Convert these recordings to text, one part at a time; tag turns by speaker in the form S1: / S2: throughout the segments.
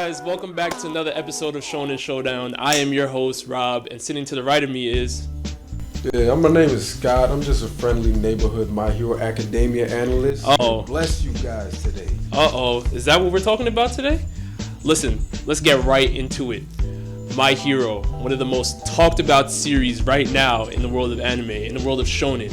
S1: guys? Welcome back to another episode of Shonen Showdown. I am your host, Rob, and sitting to the right of me is...
S2: Yeah, my name is Scott. I'm just a friendly neighborhood My Hero Academia analyst.
S1: Uh-oh.
S2: Bless you guys today.
S1: Uh-oh. Is that what we're talking about today? Listen, let's get right into it. My Hero, one of the most talked about series right now in the world of anime, in the world of shonen.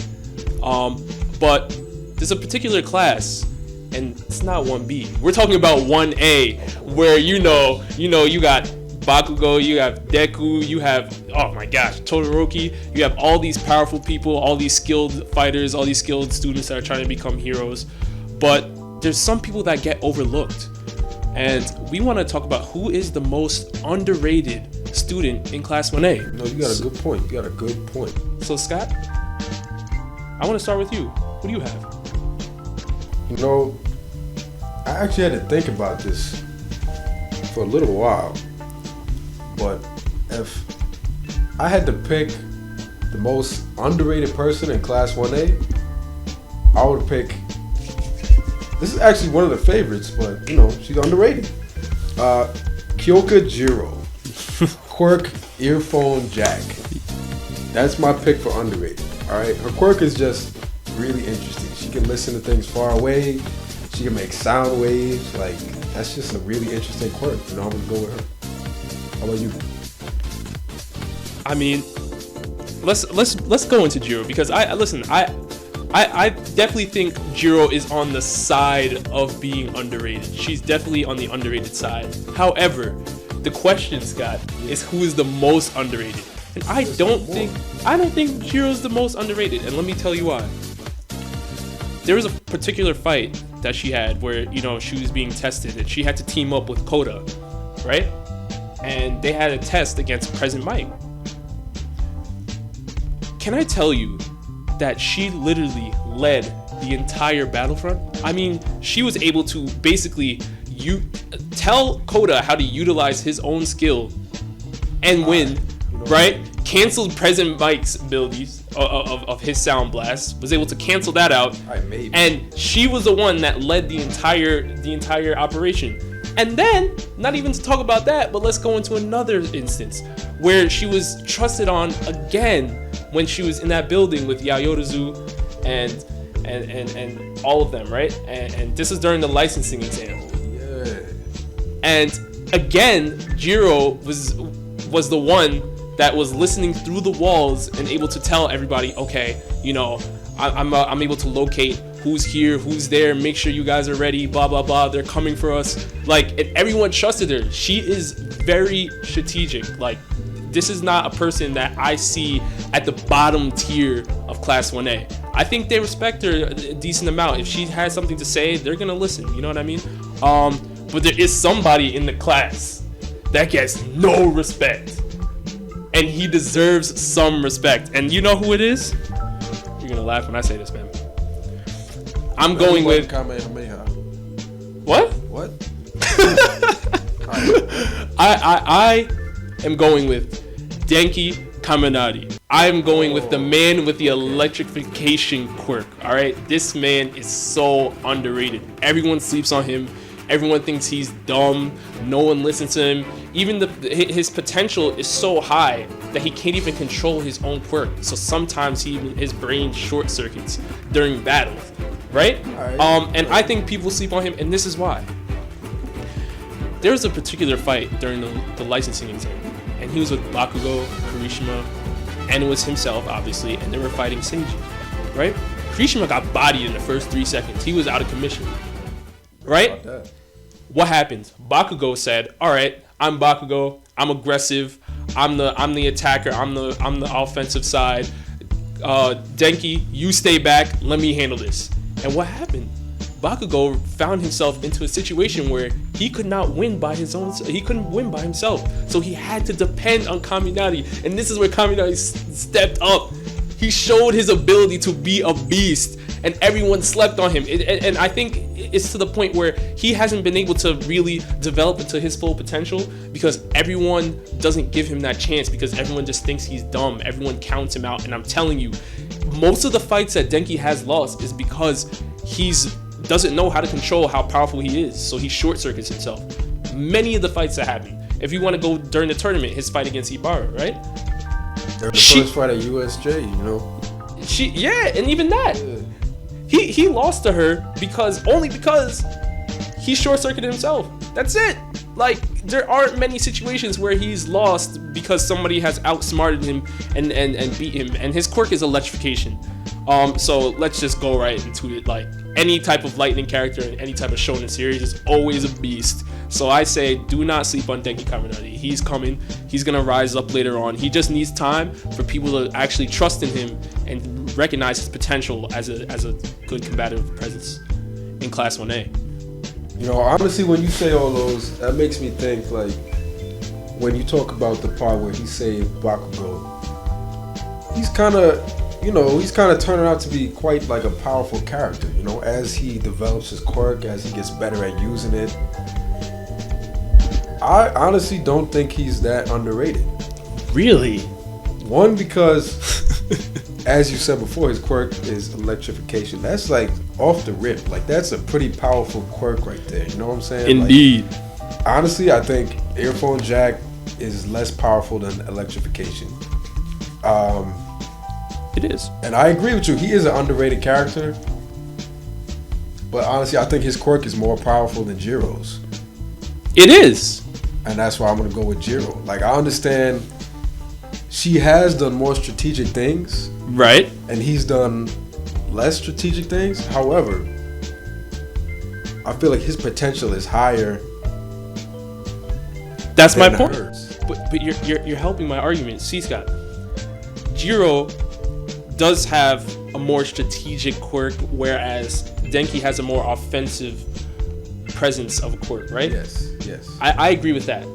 S1: But there's a particular class, and it's not 1B. We're talking about 1A, where you got bakugou, you have deku, you have, oh my gosh, tadoroki. You have all these powerful people, all these skilled fighters, all these skilled students that are trying to become heroes. But there's some people that get overlooked. And we want to talk about who is the most underrated student in Class 1A.
S2: No, you got a good point.
S1: So, Scott, I want to start with you. Who do you have?
S2: You know, I actually had to think about this for a little while. But if I had to pick the most underrated person in Class 1A, I would pick... This is actually one of the favorites, but, she's underrated. Kyouka Jiro. Quirk Earphone Jack. That's my pick for underrated. Alright? Her quirk is just really interesting. She can listen to things far away. She can make sound waves. Like, that's just a really interesting quirk. I'm gonna go with her. How about you?
S1: I mean, let's go into Jiro, because I definitely think Jiro is on the side of being underrated. She's definitely on the underrated side. However, the question, Scott, is who is the most underrated? And I don't think Jiro's the most underrated, and let me tell you why. There was a particular fight that she had where, she was being tested and she had to team up with Koda, right? And they had a test against Present Mike. Can I tell you that she literally led the entire battlefront? I mean, she was able to basically tell Koda how to utilize his own skill and win, right? Canceled Present Mike's abilities of his sound blast, was able to cancel that out, and she was the one that led the entire operation. And then, not even to talk about that, but let's go into another instance where she was trusted on again when she was in that building with Yaoyorozu and all of them, right? And this is during the licensing exam.
S2: Yeah.
S1: And again, Jiro was the one that was listening through the walls and able to tell everybody, okay, I'm able to locate who's here, who's there, make sure you guys are ready, blah, blah, blah, they're coming for us. Like, and everyone trusted her. She is very strategic. Like, this is not a person that I see at the bottom tier of Class 1A. I think they respect her a decent amount. If she has something to say, they're gonna listen, you know what I mean? But there is somebody in the class that gets no respect. And he deserves some respect. And you know who it is? You're gonna laugh when I say this, man. I'm going with
S2: Kaminari.
S1: What? I am going with Denki Kaminari. I'm going with the man with the electrification quirk. All right, this man is so underrated. Everyone sleeps on him. Everyone thinks he's dumb. No one listens to him. Even his potential is so high that he can't even control his own quirk. So sometimes his brain short circuits during battles, right? And I think people sleep on him, and this is why. There was a particular fight during the licensing exam, and he was with Bakugou, Kirishima, and it was himself, obviously, and they were fighting Seiji, right? Kirishima got bodied in the first 3 seconds. He was out of commission. Right? What happened? Bakugou said, "All right, I'm Bakugou. I'm aggressive. I'm the attacker. I'm the offensive side. Denki, you stay back. Let me handle this." And what happened? Bakugou found himself into a situation where he could not win by his own. He couldn't win by himself, so he had to depend on Kaminari. And this is where Kaminari stepped up. He showed his ability to be a beast, and everyone slept on him. And I think it's to the point where he hasn't been able to really develop into his full potential because everyone doesn't give him that chance, because everyone just thinks he's dumb. Everyone counts him out. And I'm telling you, most of the fights that Denki has lost is because doesn't know how to control how powerful he is. So he short circuits himself. many of the fights that happened. If you want to go during the tournament, his fight against Ibarra, right?
S2: During the first fight at USJ, you know.
S1: And even that, he lost to her because he short circuited himself. That's it. Like, there aren't many situations where he's lost because somebody has outsmarted him and beat him. And his quirk is electrification. So let's just go right into it. Like, any type of lightning character in any type of shonen series is always a beast. So I say, do not sleep on Denki Kaminari. He's coming. He's gonna rise up later on. He just needs time for people to actually trust in him and recognize his potential as a good combative presence in Class 1A.
S2: You know, honestly, when you say all those, that makes me think, like, when you talk about the part where he saved Bakugou, he's kind of turning out to be quite like a powerful character, you know, as he develops his quirk, as he gets better at using it. I honestly don't think he's that underrated.
S1: Really?
S2: One, because, as you said before, his quirk is electrification. That's like off the rip. Like, that's a pretty powerful quirk right there. You know what I'm saying?
S1: Indeed.
S2: Like, honestly, I think earphone jack is less powerful than electrification.
S1: It is.
S2: And I agree with you. He is an underrated character. But honestly, I think his quirk is more powerful than Jiro's.
S1: It is.
S2: And that's why I'm going to go with Jiro. Like, I understand she has done more strategic things.
S1: Right.
S2: And he's done less strategic things. However, I feel like his potential is higher.
S1: That's my point. But you're helping my argument. See, Scott, Jiro does have a more strategic quirk, whereas Denki has a more offensive presence of a quirk, right?
S2: Yes.
S1: I agree with that.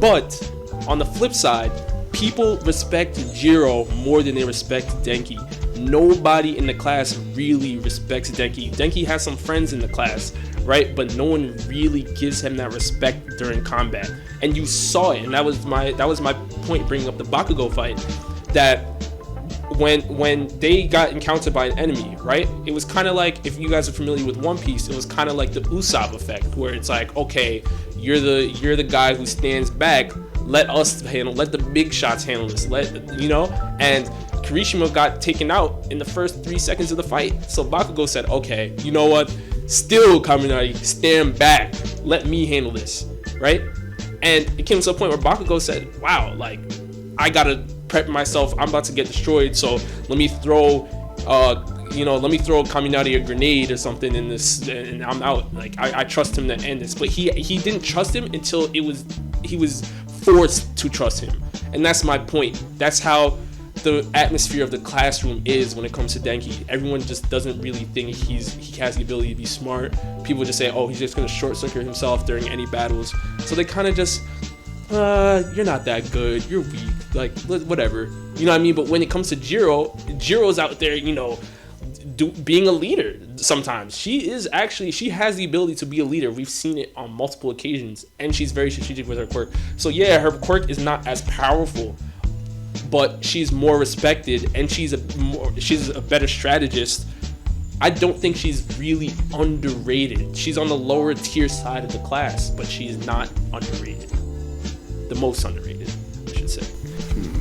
S1: But on the flip side, people respect Jiro more than they respect Denki. Nobody in the class really respects Denki. Denki has some friends in the class, right? But no one really gives him that respect during combat. And you saw it, and that was my point bringing up the Bakugou fight, that when they got encountered by an enemy, right? It was kind of like, if you guys are familiar with One Piece, it was kind of like the Usopp effect, where it's like, okay, you're the guy who stands back. Let the big shots handle this. And Kirishima got taken out in the first 3 seconds of the fight. So Bakugou said, okay, you know what? Still, Kaminari, stand back. Let me handle this, right? And it came to a point where Bakugou said, wow, like, I gotta prep myself. I'm about to get destroyed, so let me throw Kaminari a grenade or something in this, and I'm out. Like, I trust him to end this. But he didn't trust him until he was forced to trust him. And that's my point. That's how the atmosphere of the classroom is when it comes to Denki. Everyone just doesn't really think he has the ability to be smart. People just say, oh, he's just gonna short circuit himself during any battles. So they kind of just, you're not that good, you're weak, like, whatever, you know what I mean? But when it comes to Jiro's out there, you know, being a leader. Sometimes she has the ability to be a leader. We've seen it on multiple occasions, and she's very strategic with her quirk. So yeah, her quirk is not as powerful, but she's more respected, and she's a better strategist. I don't think she's really underrated. She's on the lower tier side of the class, but she's not underrated. The most underrated, I should say.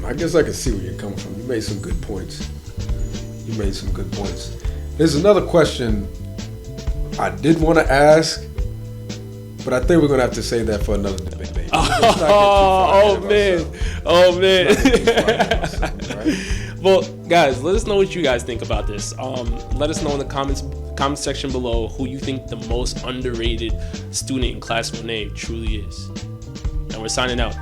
S2: I guess I can see where you're coming from. You made some good points. There's another question I did want to ask, but I think we're going to have to save that for another debate.
S1: Oh man. Right? Well, guys, let us know what you guys think about this. Let us know in the comment section below who you think the most underrated student in Class 1A truly is. And we're signing out.